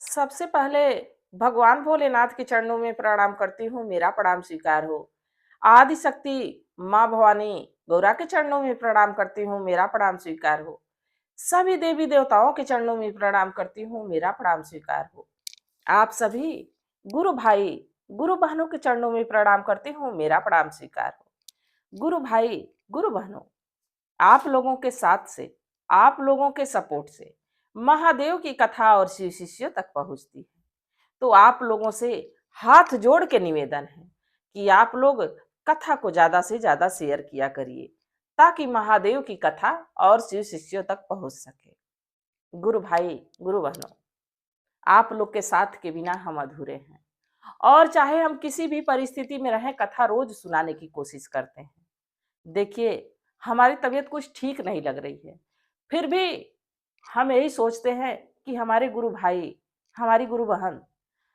सबसे पहले भगवान भोलेनाथ के चरणों में प्रणाम करती हूँ, मेरा प्रणाम स्वीकार हो। आदि शक्ति माँ भवानी गौरा के चरणों में प्रणाम करती हूँ, मेरा प्रणाम स्वीकार हो। सभी देवी देवताओं के चरणों में प्रणाम करती हूँ, मेरा प्रणाम स्वीकार हो। आप सभी गुरु भाई गुरु बहनों के चरणों में प्रणाम करती हूँ, मेरा प्रणाम स्वीकार हो। गुरु भाई गुरु बहनों, आप लोगों के साथ से, आप लोगों के सपोर्ट से महादेव की कथा और शिव शिष्यों तक पहुंचती है। तो आप लोगों से हाथ जोड़ के निवेदन है कि आप लोग कथा को ज्यादा से ज्यादा शेयर किया करिए, ताकि महादेव की कथा और शिव शिष्यों तक पहुंच सके। गुरु भाई गुरु बहनों, आप लोग के साथ के बिना हम अधूरे हैं, और चाहे हम किसी भी परिस्थिति में रहें, कथा रोज सुनाने की कोशिश करते हैं। देखिए, हमारी तबीयत कुछ ठीक नहीं लग रही है, फिर भी हम यही सोचते हैं कि हमारे गुरु भाई, हमारी गुरु बहन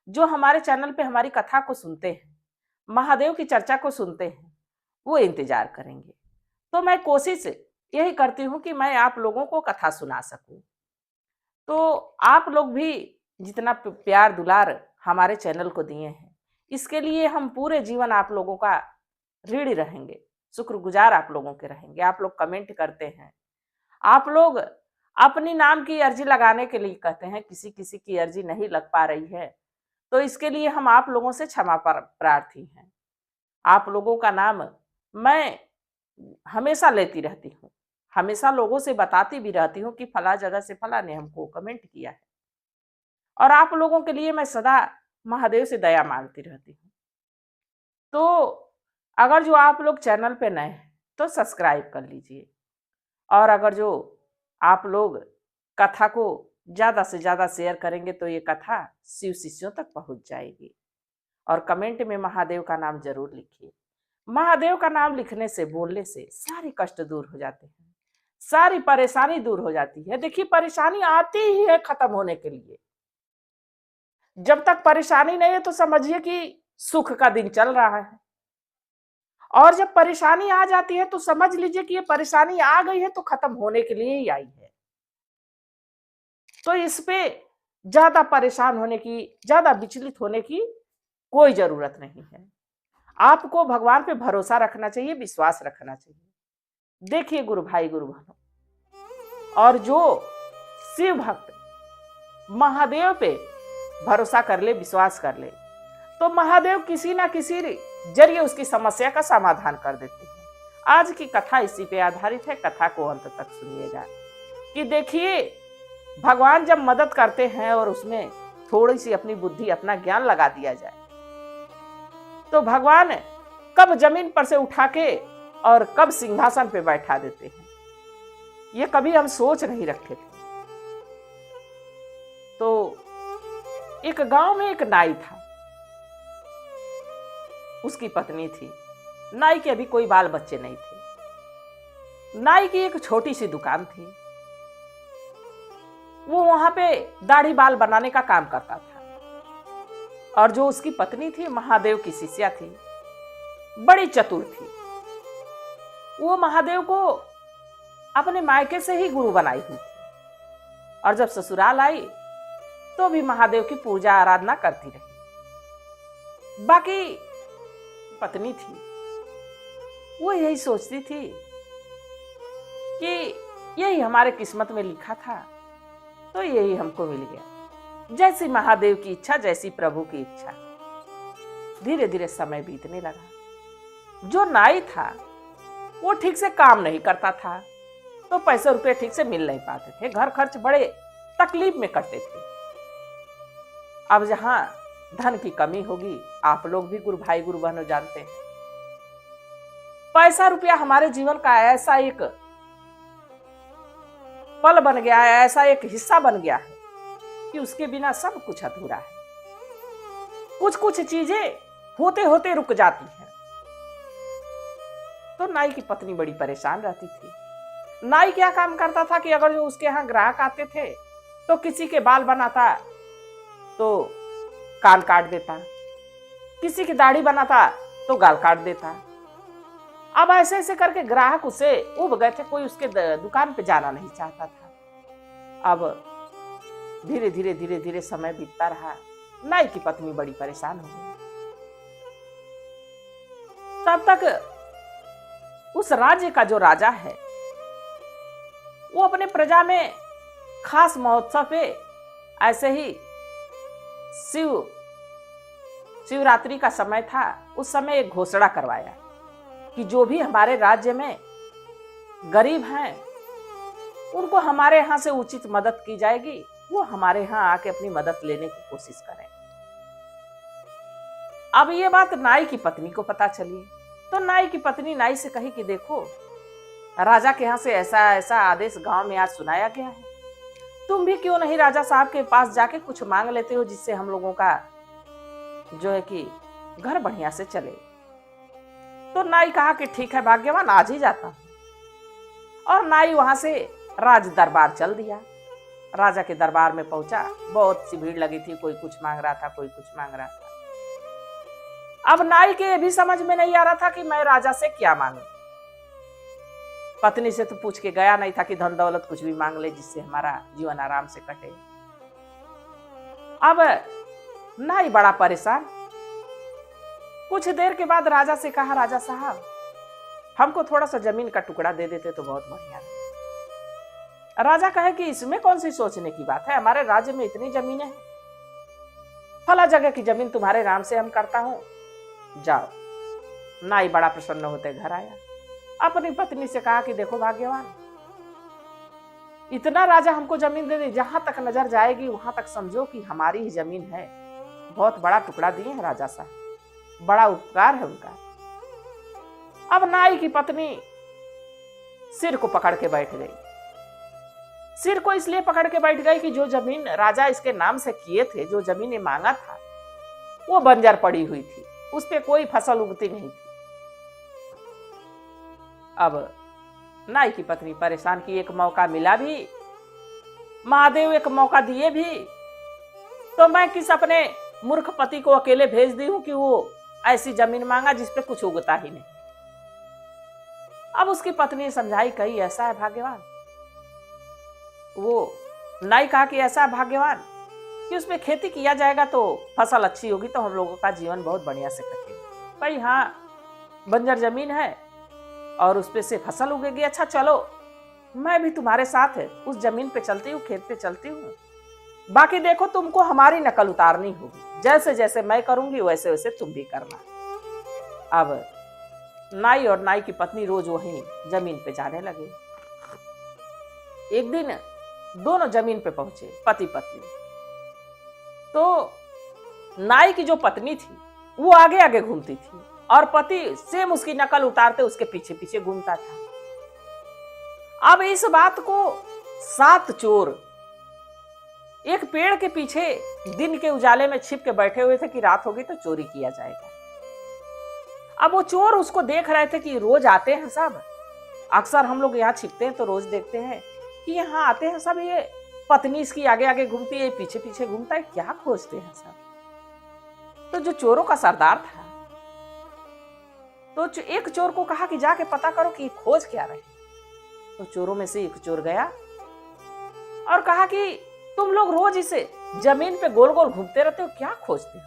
जो हमारे चैनल पे हमारी कथा को सुनते हैं, महादेव की चर्चा को सुनते हैं, वो इंतजार करेंगे। तो मैं कोशिश यही करती हूँ कि मैं आप लोगों को कथा सुना सकूं। तो आप लोग भी जितना प्यार दुलार हमारे चैनल को दिए हैं, इसके लिए हम पूरे जीवन आप लोगों का ऋणी रहेंगे, शुक्रगुजार आप लोगों के रहेंगे। आप लोग कमेंट करते हैं, आप लोग अपनी नाम की अर्जी लगाने के लिए कहते हैं, किसी किसी की अर्जी नहीं लग पा रही है, तो इसके लिए हम आप लोगों से क्षमा प्रार्थी हैं। आप लोगों का नाम मैं हमेशा लेती रहती हूँ, हमेशा लोगों से बताती भी रहती हूँ कि फला जगह से फला ने हमको कमेंट किया है, और आप लोगों के लिए मैं सदा महादेव से दया मांगती रहती हूँ। तो अगर जो आप लोग चैनल पे नए हैं तो सब्सक्राइब कर लीजिए, और अगर जो आप लोग कथा को ज्यादा से ज्यादा शेयर करेंगे तो ये कथा शिव शिष्यों तक पहुंच जाएगी। और कमेंट में महादेव का नाम जरूर लिखिए। महादेव का नाम लिखने से, बोलने से सारे कष्ट दूर हो जाते हैं, सारी परेशानी दूर हो जाती है। देखिए, परेशानी आती ही है खत्म होने के लिए। जब तक परेशानी नहीं है तो समझिए कि सुख का दिन चल रहा है, और जब परेशानी आ जाती है तो समझ लीजिए कि ये परेशानी आ गई है तो खत्म होने के लिए ही आई है। तो इस पे ज्यादा परेशान होने की, ज्यादा विचलित होने की कोई जरूरत नहीं है। आपको भगवान पे भरोसा रखना चाहिए, विश्वास रखना चाहिए। देखिए गुरु भाई गुरु बहनों, और जो शिव भक्त महादेव पे भरोसा कर ले, विश्वास कर ले, तो महादेव किसी ना किसी जरिए उसकी समस्या का समाधान कर देते हैं। आज की कथा इसी पे आधारित है, कथा को अंत तक सुनिएगा। कि देखिए, भगवान जब मदद करते हैं और उसमें थोड़ी सी अपनी बुद्धि, अपना ज्ञान लगा दिया जाए, तो भगवान कब जमीन पर से उठा के और कब सिंहासन पे बैठा देते हैं, ये कभी हम सोच नहीं रखे थे। तो एक गांव में एक नाई था, उसकी पत्नी थी। नाई के अभी कोई बाल बच्चे नहीं थे। नाई की एक छोटी सी दुकान थी, वो वहां पे दाढ़ी बाल बनाने का काम करता था। और जो उसकी पत्नी थी, महादेव की शिष्या थी, बड़ी चतुर थी। वो महादेव को अपने मायके से ही गुरु बनाई हुई थी, और जब ससुराल आई तो भी महादेव की पूजा आराधना करती रही। बाकी पत्नी थी, वो यही सोचती थी कि यही हमारे किस्मत में लिखा था, तो यही हमको मिल गया। जैसी महादेव की इच्छा, जैसी प्रभु की इच्छा। धीरे धीरे समय बीतने लगा। जो नाई था वो ठीक से काम नहीं करता था, तो पैसे रुपए ठीक से मिल नहीं पाते थे, घर खर्च बड़े तकलीफ में करते थे। अब जहां धन की कमी होगी, आप लोग भी गुरु भाई गुरु बहनों जानते हैं, पैसा रुपया हमारे जीवन का ऐसा एक पल बन गया है, ऐसा एक हिस्सा बन गया है कि उसके बिना सब कुछ अधूरा है। कुछ कुछ चीजें होते होते रुक जाती हैं। तो नाई की पत्नी बड़ी परेशान रहती थी। नाई क्या काम करता था कि अगर जो उसके यहाँ ग्राहक आते थे तो किसी के बाल बनाता तो कान काट देता, किसी की दाढ़ी बनाता तो गाल काट देता। अब ऐसे ऐसे करके ग्राहक उसे उब गए थे, कोई उसके दुकान पे जाना नहीं चाहता था। अब धीरे धीरे धीरे धीरे समय बीतता रहा। नाई की पत्नी बड़ी परेशान हो गई। तब तक उस राज्य का जो राजा है वो अपने प्रजा में खास महोत्सव पे ऐसे ही शिवरात्रि का समय था, उस समय एक घोषणा करवाया कि जो भी हमारे राज्य में गरीब हैं उनको हमारे यहाँ से उचित मदद की जाएगी, वो हमारे यहाँ आके अपनी मदद लेने की कोशिश करें। अब ये बात नाई की पत्नी को पता चली, तो नाई की पत्नी नाई से कही कि देखो, राजा के यहाँ से ऐसा ऐसा आदेश गांव में आज सुनाया गया है, तुम भी क्यों नहीं राजा साहब के पास जाके कुछ मांग लेते हो, जिससे हम लोगों का जो है कि घर बढ़िया से चले। तो नाई कहा कि ठीक है भाग्यवान, आज ही जाता हूं। और नाई वहां से राज दरबार चल दिया। राजा के दरबार में पहुंचा, बहुत सी भीड़ लगी थी, कोई कुछ मांग रहा था, कोई कुछ मांग रहा था। अब नाई के ये भी समझ में नहीं आ रहा था कि मैं राजा से क्या मांगू। पत्नी से तो पूछ के गया नहीं था कि धन दौलत कुछ भी मांग ले जिससे हमारा जीवन आराम से कटे। अब नाई बड़ा परेशान। कुछ देर के बाद राजा से कहा, राजा साहब हमको थोड़ा सा जमीन का टुकड़ा दे देते तो बहुत बढ़िया है। राजा कहे कि इसमें कौन सी सोचने की बात है, हमारे राज्य में इतनी जमीनें हैं, फला जगह की जमीन तुम्हारे नाम से हम करता हूं, जाओ। नाई बड़ा प्रसन्न होते घर आया, अपनी पत्नी से कहा कि देखो भाग्यवान, इतना राजा हमको जमीन दे दी, जहां तक नजर जाएगी वहां तक समझो कि हमारी ही जमीन है। बहुत बड़ा टुकड़ा दिए हैं राजा साहब, बड़ा उपकार है उनका। अब नाई की पत्नी सिर को पकड़ के बैठ गई। सिर को इसलिए पकड़ के बैठ गई कि जो जमीन राजा इसके नाम से किए थे, जो जमीन मांगा था, वो बंजर पड़ी हुई थी, उस पे कोई फसल उगती नहीं थी। अब नाई की पत्नी परेशान की, एक मौका मिला भी, महादेव एक मौका दिए भी, तो मैं किस अपने मूर्ख पति को अकेले भेज दी हूं कि वो ऐसी जमीन मांगा जिस पे कुछ उगता ही नहीं। अब उसकी पत्नी समझाई, कही ऐसा है भाग्यवान, वो नाई कहा कि ऐसा है भाग्यवान कि उसमें खेती किया जाएगा तो फसल अच्छी होगी, तो हम लोगों का जीवन बहुत बढ़िया से कटेगा। भाई हाँ, बंजर जमीन है और उस पे से फसल उगेगी, अच्छा चलो मैं भी तुम्हारे साथ उस जमीन पे चलती हूँ, खेत पे चलती हूँ, बाकी देखो तुमको हमारी नकल उतारनी होगी, जैसे जैसे मैं करूंगी वैसे वैसे तुम भी करना। अब नाई और नाई की पत्नी रोज वहीं जमीन पे जाने लगे। एक दिन दोनों जमीन पे पहुंचे, पति पत्नी। तो नाई की जो पत्नी थी वो आगे आगे घूमती थी और पति सेम उसकी नकल उतारते उसके पीछे पीछे घूमता था। अब इस बात को 7 चोर एक पेड़ के पीछे दिन के उजाले में छिप के बैठे हुए थे कि रात होगी तो चोरी किया जाएगा। अब वो चोर उसको देख रहे थे कि रोज आते हैं सब, अक्सर हम लोग यहाँ छिपते हैं तो रोज देखते हैं कि यहाँ आते हैं सब, ये पत्नी इसकी आगे आगे घूमती है, पीछे पीछे घूमता है, क्या खोजते हैं सब। तो जो चोरों का सरदार था, तो एक चोर को कहा कि जाके पता करो कि खोज क्या रहे। तो चोरों में से एक चोर गया और कहा कि तुम लोग रोज इसे जमीन पे गोल गोल घूमते रहते हो, क्या खोजते हो।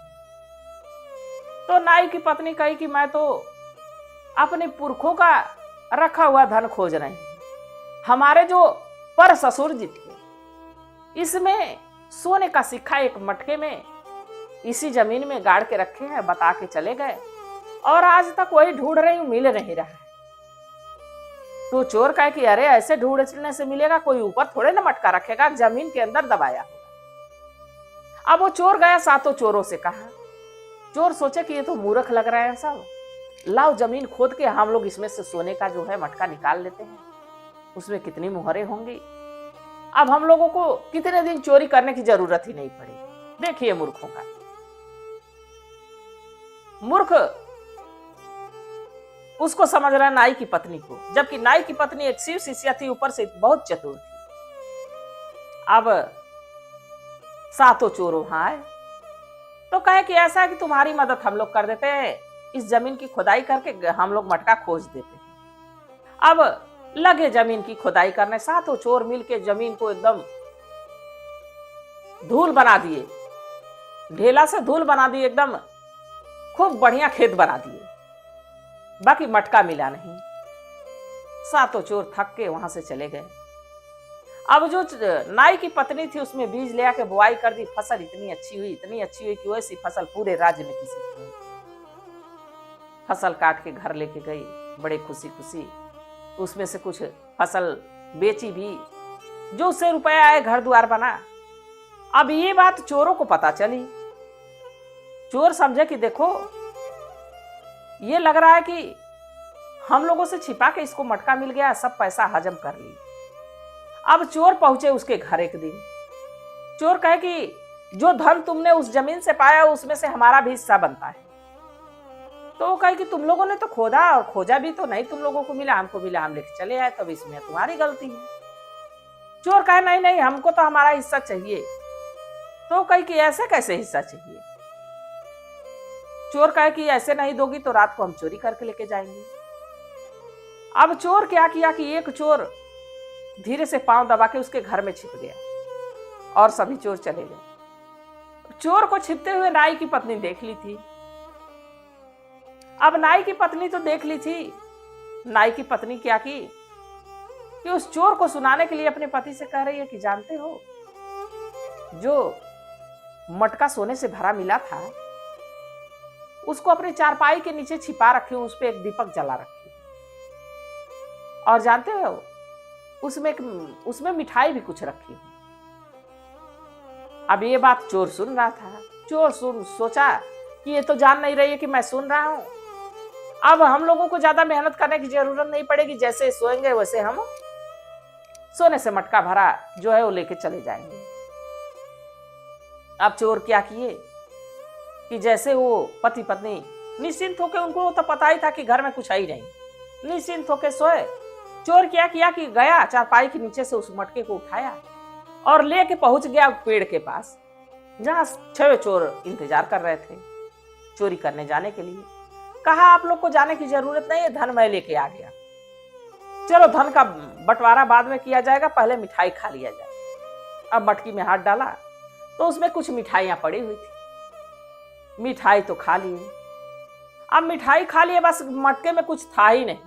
तो नाई की पत्नी कही कि मैं तो अपने पुरखों का रखा हुआ धन खोज रही हूं। हमारे जो पर ससुर जी थे, इसमें सोने का सिक्का एक मटके में इसी जमीन में गाड़ के रखे हैं, बता के चले गए और आज तक वही ढूंढ रही हूं, मिल नहीं रहा है। तो चोर कहे कि अरे ऐसे ढूंढने से मिलेगा, कोई ऊपर थोड़े ना मटका रखेगा, जमीन के अंदर दबाया होगा। अब वो चोर गया, 7 चोरों से कहा। चोर सोचे कि ये तो मूर्ख लग रहा है सब, लाओ जमीन खोद के हम लोग इसमें से सोने का जो है मटका निकाल लेते हैं, उसमें कितनी मुहरें होंगी, अब हम लोगों को कितने दिन चोरी करने की जरूरत ही नहीं पड़ेगी। देखिए मूर्खों का मूर्ख उसको समझ रहा है नाई की पत्नी को, जबकि नाई की पत्नी एक शिव शिष्या थी, ऊपर से बहुत चतुर थी। अब 7 चोर वहां आए तो कहे कि ऐसा है कि तुम्हारी मदद हम लोग कर देते हैं, इस जमीन की खुदाई करके हम लोग मटका खोज देते हैं। अब लगे जमीन की खुदाई करने, 7 चोर मिलके जमीन को एकदम धूल बना दिए, ढेला से धूल बना दिए, एकदम खूब बढ़िया खेत बना दिए, बाकी मटका मिला नहीं। सातों चोर थक के वहां से चले गए। अब जो नाई की पत्नी थी उसमें बीज ले आके बुआई कर दी। फसल इतनी अच्छी हुई कि वैसी फसल पूरे राज्य में किसी की नहीं। फसल काट के घर लेके गई बड़े खुशी खुशी, उसमें से कुछ फसल बेची भी, जो उससे रुपया आए घर द्वार बना। अब ये बात चोरों को पता चली। चोर समझे कि देखो ये लग रहा है कि हम लोगों से छिपा के इसको मटका मिल गया, सब पैसा हजम कर ली। अब चोर पहुंचे उसके घर एक दिन। चोर कहे कि जो धन तुमने उस जमीन से पाया उसमें से हमारा भी हिस्सा बनता है। तो वो कहे कि तुम लोगों ने तो खोदा और खोजा भी तो नहीं तुम लोगों को मिला, हमको मिला, हम लेके चले आए, तब इसमें तुम्हारी गलती है। चोर कहे नहीं नहीं, हमको तो हमारा हिस्सा चाहिए। तो कहे कि ऐसे कैसे हिस्सा चाहिए? चोर कहे कि ऐसे नहीं दोगी तो रात को हम चोरी करके लेके जाएंगे। अब चोर क्या किया कि एक चोर धीरे से पांव दबा के उसके घर में छिप गया और सभी चोर चले गए। चोर को छिपते हुए नाई की पत्नी देख ली थी। अब नाई की पत्नी तो देख ली थी। नाई की पत्नी क्या की कि उस चोर को सुनाने के लिए अपने पति से कह रही है कि जानते हो, जो मटका सोने से भरा मिला था उसको अपने चारपाई के नीचे छिपा रखी हूं, उस पे एक दीपक जला रखी, और जानते हो उसमें मिठाई भी कुछ रखी है। अब ये बात चोर सुन रहा था। चोर सोचा कि ये तो जान नहीं रही है कि मैं सुन रहा हूं। अब हम लोगों को ज्यादा मेहनत करने की जरूरत नहीं पड़ेगी, जैसे सोएंगे वैसे हम सोने से मटका भरा जो है वो लेके चले जाएंगे। अब चोर क्या किए कि जैसे वो पति पत्नी निश्चिंत होके, उनको तो पता ही था कि घर में कुछ है ही नहीं, निश्चिंत होके सोए। चोर क्या किया कि गया चारपाई के नीचे से उस मटके को उठाया और लेके पहुंच गया पेड़ के पास, जहां 6 चोर इंतजार कर रहे थे चोरी करने जाने के लिए। कहा आप लोग को जाने की जरूरत नहीं है, धन मैं लेके आ गया, चलो धन का बंटवारा बाद में किया जाएगा, पहले मिठाई खा लिया जाए। अब मटकी में हाथ डाला तो उसमें कुछ मिठाइयां पड़ी हुई थी। मिठाई तो खा लिए। अब मिठाई खा लिए, बस मटके में कुछ था ही नहीं।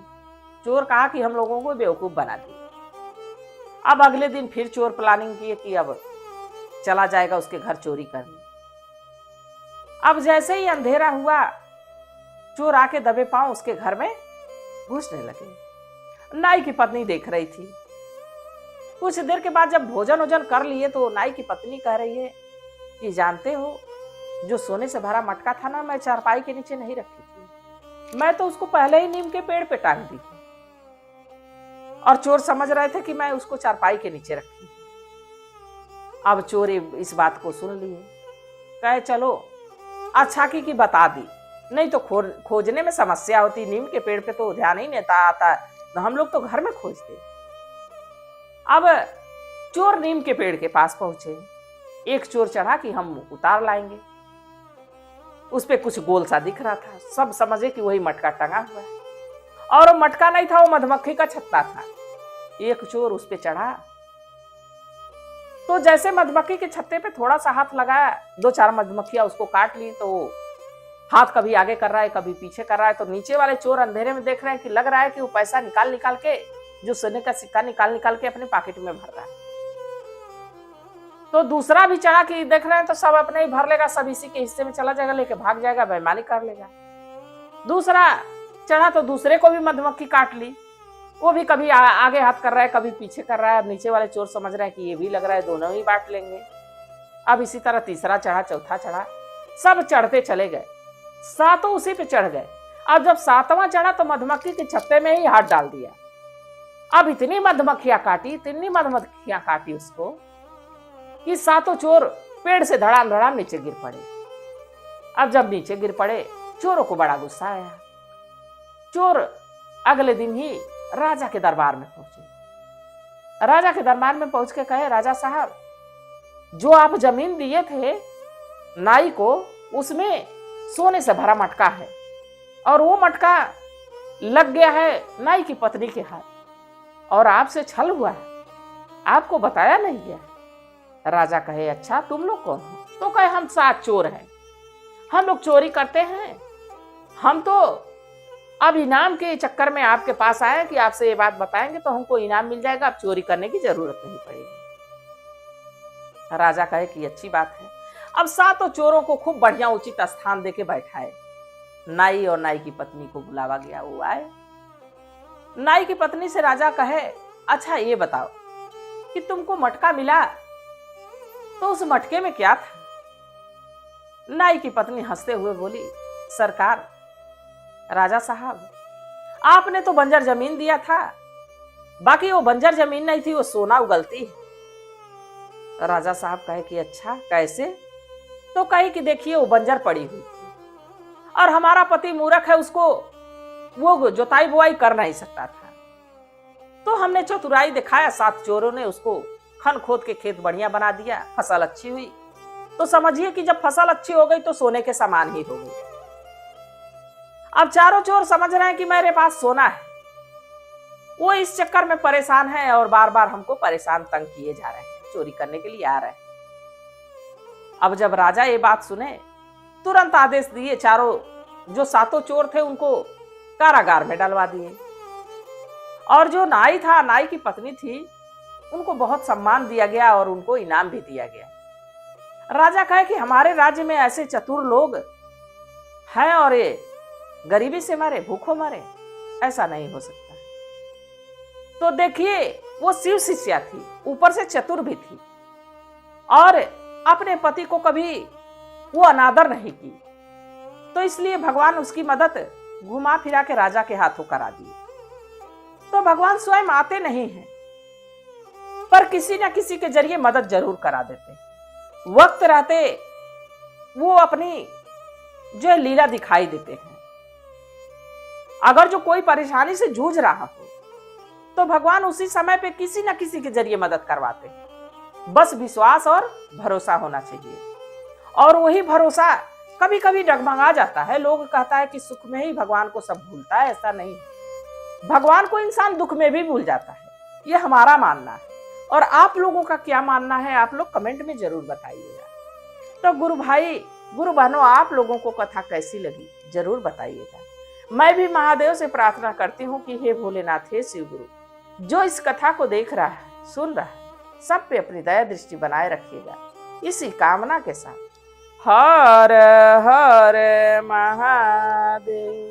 चोर कहा कि हम लोगों को बेवकूफ बना दिया। अब अगले दिन फिर चोर प्लानिंग किए कि अब चला जाएगा उसके घर चोरी करने। अब जैसे ही अंधेरा हुआ, चोर आके दबे पांव उसके घर में घुसने लगे। नाई की पत्नी देख रही थी। कुछ देर के बाद जब भोजन वोजन कर लिए तो नाई की पत्नी कह रही है कि जानते हो, जो सोने से भरा मटका था ना, मैं चारपाई के नीचे नहीं रखी थी, मैं तो उसको पहले ही नीम के पेड़ पे टांग दी थी, और चोर समझ रहे थे कि मैं उसको चारपाई के नीचे रखी। अब चोर इस बात को सुन लिए, कहे चलो अच्छा की बता दी, नहीं तो खोजने में समस्या होती, नीम के पेड़ पे तो ध्यान ही नहीं आता, तो हम लोग तो घर में खोजते। अब चोर नीम के पेड़ के पास पहुंचे। एक चोर चढ़ा कि हम उतार लाएंगे। उस पे कुछ गोल सा दिख रहा था, सब समझे कि वही मटका टंगा हुआ है, और वो मटका नहीं था, वो मधुमक्खी का छत्ता था। एक चोर उस पे चढ़ा तो जैसे मधुमक्खी के छत्ते पे थोड़ा सा हाथ लगाया, 2-4 मधुमक्खियां उसको काट ली। तो हाथ कभी आगे कर रहा है, कभी पीछे कर रहा है। तो नीचे वाले चोर अंधेरे में देख रहे हैं कि लग रहा है कि वो पैसा निकाल के, जो सोने का सिक्का निकाल के अपने पॉकेट में भर रहा है। तो दूसरा भी चढ़ा कि देख रहे हैं तो सब अपने ही भर लेगा, सब इसी के हिस्से में चला जाएगा, लेके भाग जाएगा, बेईमानी कर लेगा। दूसरा चढ़ा तो दूसरे को भी मधुमक्खी काट ली, वो भी कभी आगे हाथ कर रहा है, कभी पीछे कर रहा है। अब नीचे वाले चोर समझ रहे हैं कि ये भी लग रहा है दोनों ही बांट लेंगे। अब इसी तरह तीसरा चढ़ा, चौथा चढ़ा, सब चढ़ते चले गए, सातों उसी पे चढ़ गए। अब जब 7वां चढ़ा तो मधुमक्खी के छत्ते में ही हाथ डाल दिया। अब इतनी मधुमक्खियां काटी उसको कि सातों चोर पेड़ से धड़ाम नीचे गिर पड़े। अब जब नीचे गिर पड़े, चोरों को बड़ा गुस्सा आया। चोर अगले दिन ही राजा के दरबार में पहुंचे। राजा के दरबार में पहुंच के कहे, राजा साहब, जो आप जमीन दिए थे नाई को, उसमें सोने से भरा मटका है, और वो मटका लग गया है नाई की पत्नी के हाथ, और आपसे छल हुआ है, आपको बताया नहीं गया। राजा कहे, अच्छा तुम लोग कौन हो? तो कहे, हम 7 चोर हैं, हम लोग चोरी करते हैं, हम तो अब इनाम के चक्कर में आपके पास आए कि आपसे ये बात बताएंगे तो हमको इनाम मिल जाएगा, अब चोरी करने की जरूरत नहीं पड़ेगी। राजा कहे कि अच्छी बात है। अब 7 चोरों को खूब बढ़िया उचित स्थान देके बैठाए। नाई और नाई की पत्नी को बुलावा गया, वो आए। नाई की पत्नी से राजा कहे, अच्छा ये बताओ कि तुमको मटका मिला तो उस मटके में क्या था? नाई की पत्नी हंसते हुए बोली, सरकार, राजा साहब, आपने तो बंजर जमीन दिया था, बाकी वो बंजर जमीन नहीं थी, वो सोना उगलती है। राजा साहब कहे कि अच्छा कैसे? तो कही कि देखिए वो बंजर पड़ी हुई थी और हमारा पति मूर्ख है, उसको वो जोताई बुआई कर नहीं सकता था, तो हमने चतुराई दिखाया, 7 चोरों ने उसको खन खोद के खेत बढ़िया बना दिया, फसल अच्छी हुई, तो समझिए कि जब फसल अच्छी हो गई तो सोने के समान ही हो गई। अब चारों चोर समझ रहे हैं कि मेरे पास सोना है, वो इस चक्कर में परेशान है और बार बार हमको परेशान तंग किए जा रहे हैं, चोरी करने के लिए आ रहे हैं। अब जब राजा ये बात सुने, तुरंत आदेश दिए, चारों जो 7 चोर थे उनको कारागार में डलवा दिए, और जो नाई था, नाई की पत्नी थी, उनको बहुत सम्मान दिया गया और उनको इनाम भी दिया गया। राजा कहे कि हमारे राज्य में ऐसे चतुर लोग हैं और ये गरीबी से मरे, भूखों मरे, ऐसा नहीं हो सकता। तो देखिए, वो शिव शिष्या थी, ऊपर से चतुर भी थी और अपने पति को कभी वो अनादर नहीं की, तो इसलिए भगवान उसकी मदद घुमा फिरा के राजा के हाथों करा दिए। तो भगवान स्वयं आते नहीं हैं, पर किसी न किसी के जरिए मदद जरूर करा देते। वक्त रहते वो अपनी जो लीला दिखाई देते हैं। अगर जो कोई परेशानी से जूझ रहा हो तो भगवान उसी समय पे किसी न किसी के जरिए मदद करवाते हैं। बस विश्वास और भरोसा होना चाहिए, और वही भरोसा कभी कभी डगमगा जाता है। लोग कहता है कि सुख में ही भगवान को सब भूलता है, ऐसा नहीं है, भगवान को इंसान दुख में भी भूल जाता है, ये हमारा मानना है। और आप लोगों का क्या मानना है, आप लोग कमेंट में जरूर बताइएगा। तो गुरु भाई, गुरु बहनों, आप लोगों को कथा कैसी लगी जरूर बताइएगा। मैं भी महादेव से प्रार्थना करती हूँ कि हे भोलेनाथ, हे शिव गुरु, जो इस कथा को देख रहा है, सुन रहा है, सब पे अपनी दया दृष्टि बनाए रखिएगा, इसी कामना के साथ। हर हर महादेव।